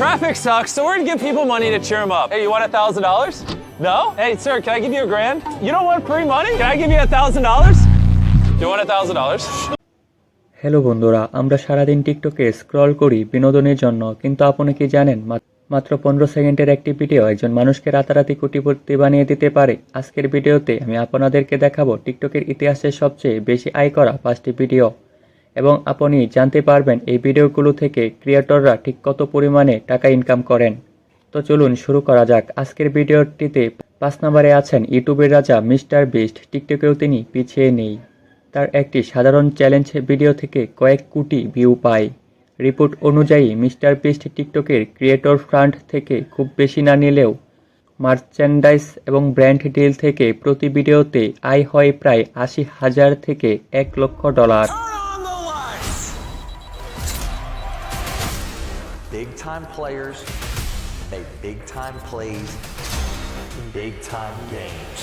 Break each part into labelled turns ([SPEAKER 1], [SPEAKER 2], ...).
[SPEAKER 1] Traffic sucks, so we're gonna give people money to cheer them up. Hey, you want $1,000? No? Hey, sir, can I give you $1,000? You don't want free money? Can I give you $1,000? You want $1,000?
[SPEAKER 2] Hello বন্ধুরা, আমরা সারাদিন টিকটকে scroll করি বিনোদনের জন্য, কিন্তু আপনি কি জানেন মাত্র 15 সেকেন্ডের একটি ভিডিও একজন মানুষকে রাতারাতি কোটিপতি বানিয়ে দিতে পারে। আজকের ভিডিওতে আমি আপনাদেরকে দেখাবো টিকটকের ইতিহাসে সবচেয়ে বেশি আয় করা 5টি ভিডিও, এবং আপনি জানতে পারবেন এই ভিডিওগুলো থেকে ক্রিয়েটররা ঠিক কত পরিমাণে টাকা ইনকাম করেন। তো চলুন শুরু করা যাক। আজকের ভিডিওটিতে 5 নম্বরে আছেন ইউটিউবের রাজা মিস্টার বিস্ট। টিকটকেও তিনি পিছিয়ে নেই। তার একটি সাধারণ চ্যালেঞ্জ ভিডিও থেকে কয়েক কোটি ভিউ পায়। রিপোর্ট অনুযায়ী মিস্টার বিস্ট টিকটকের ক্রিয়েটর ফান্ড থেকে খুব বেশি না নিলেও মার্চেন্ডাইজ এবং ব্র্যান্ড ডিল থেকে প্রতি ভিডিওতে আয় হয় প্রায় 80,000 থেকে $1,00,000।
[SPEAKER 3] Big time players make big time plays in big time games.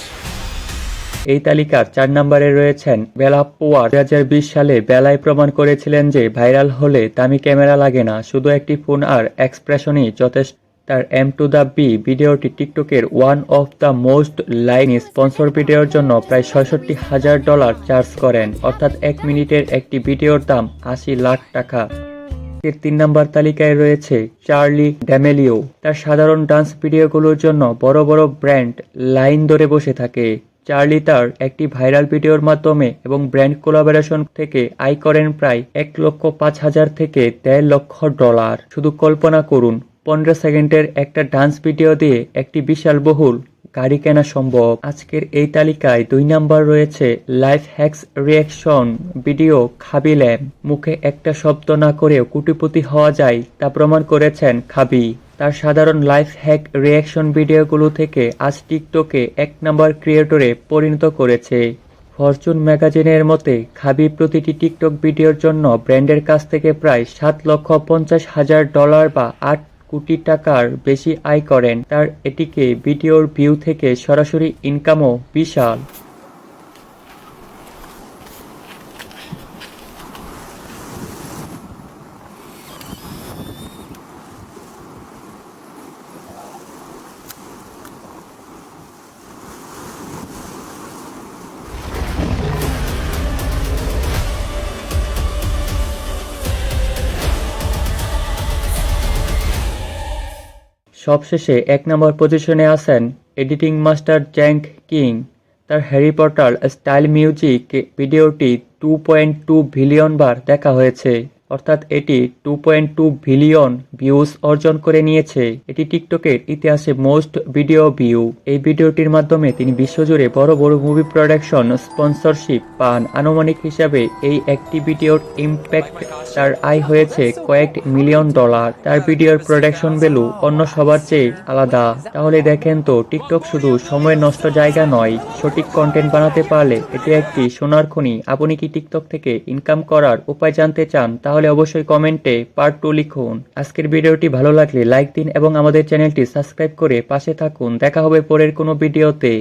[SPEAKER 2] এই তালিকার 4 নম্বরে রয়েছেন বেলা পোয়ার। 2020 সালে বেলায় প্রমাণ করেছিলেন যে ভাইরাল হলে দামি ক্যামেরা লাগে না, শুধু একটি ফোন আর এক্সপ্রেশনই যথেষ্ট। তার এম টু দ্য বি ভিডিওটি টিকটকের one of the most like sponsor ভিডিওর জন্য প্রায় $66,000 চার্জ করেন, অর্থাৎ 1 মিনিটের একটি ভিডিওর দাম 80 লাখ টাকা। এর 3 নম্বর তালিকায় রয়েছে চার্লি ড্যামেলিও। তার সাধারণ ডান্স ভিডিওগুলোর জন্য বড় বড় ব্র্যান্ড লাইন ধরে বসে থাকে। চার্লি তার একটি ভাইরাল ভিডিওর মাধ্যমে এবং ব্র্যান্ড কোলাবোরেশন থেকে আয় করেন প্রায় $1,05,000 থেকে $1,50,000। শুধু কল্পনা করুন, 15 সেকেন্ডের একটা ডান্স ভিডিও দিয়ে একটি বিশাল বহুল গাড়ি কেনা সম্ভব। আজকের এই তালিকায় 2 নম্বর রয়েছে লাইফ হ্যাক্স রিয়াকশন ভিডিও খাবি ল্যাম। মুখে একটা শব্দ না করেও কোটিপতি হওয়া যায় তা প্রমাণ করেছেন খাবি। তার সাধারণ লাইফ হ্যাক রিয়াকশন ভিডিওগুলো থেকে আজ টিকটকে 1 নম্বর ক্রিয়েটরে পরিণত করেছে। ফরচুন ম্যাগাজিনের মতে খাবি প্রতিটি টিকটক ভিডিওর জন্য ব্র্যান্ডের কাছ থেকে প্রায় $7,50,000 বা 8 কোটি টাকার বেশি আয় করেন। তার এটিকে ভিডিওর ভিউ থেকে সরাসরি ইনকামও বিশাল। সবশেষে 1 নম্বর পজিশনে আছেন এডিটিং মাস্টার জ্যাঙ্ক কিং। তার হ্যারি পটার স্টাইল মিউজিক ভিডিওটি 2.2 বিলিয়ন বার দেখা হয়েছে, অর্থাৎ এটি 2.2 বিলিয়ন ভিউজ অর্জন করে নিয়েছে। এটি টিকটকের ইতিহাসে মোস্ট ভিডিও ভিউ। এই ভিডিওটির মাধ্যমে তিনি বিশ্বজুড়ে বড় বড় মুভি প্রোডাকশন স্পন্সরশিপ পান। আনুমানিক হিসাবে এই একটি ভিডিওর ইম্প্যাক্ট তার আয় হয়েছে কয়েক $1,000,000। তার ভিডিওর প্রোডাকশন ভ্যালু অন্য সবার চেয়ে আলাদা। তাহলে দেখেন তো, টিকটক শুধু সময় নষ্ট জায়গা নয়, সঠিক কন্টেন্ট বানাতে পারলে এটি একটি সোনার খনি। আপনি কি টিকটক থেকে ইনকাম করার উপায় জানতে চান? তাহলে অবশ্যই কমেন্টে পার্ট 2 লিখুন। আজকের ভিডিওটি ভালো লাগলে লাইক দিন এবং আমাদের চ্যানেলটি সাবস্ক্রাইব করে পাশে থাকুন। দেখা হবে পরের কোনো ভিডিওতে।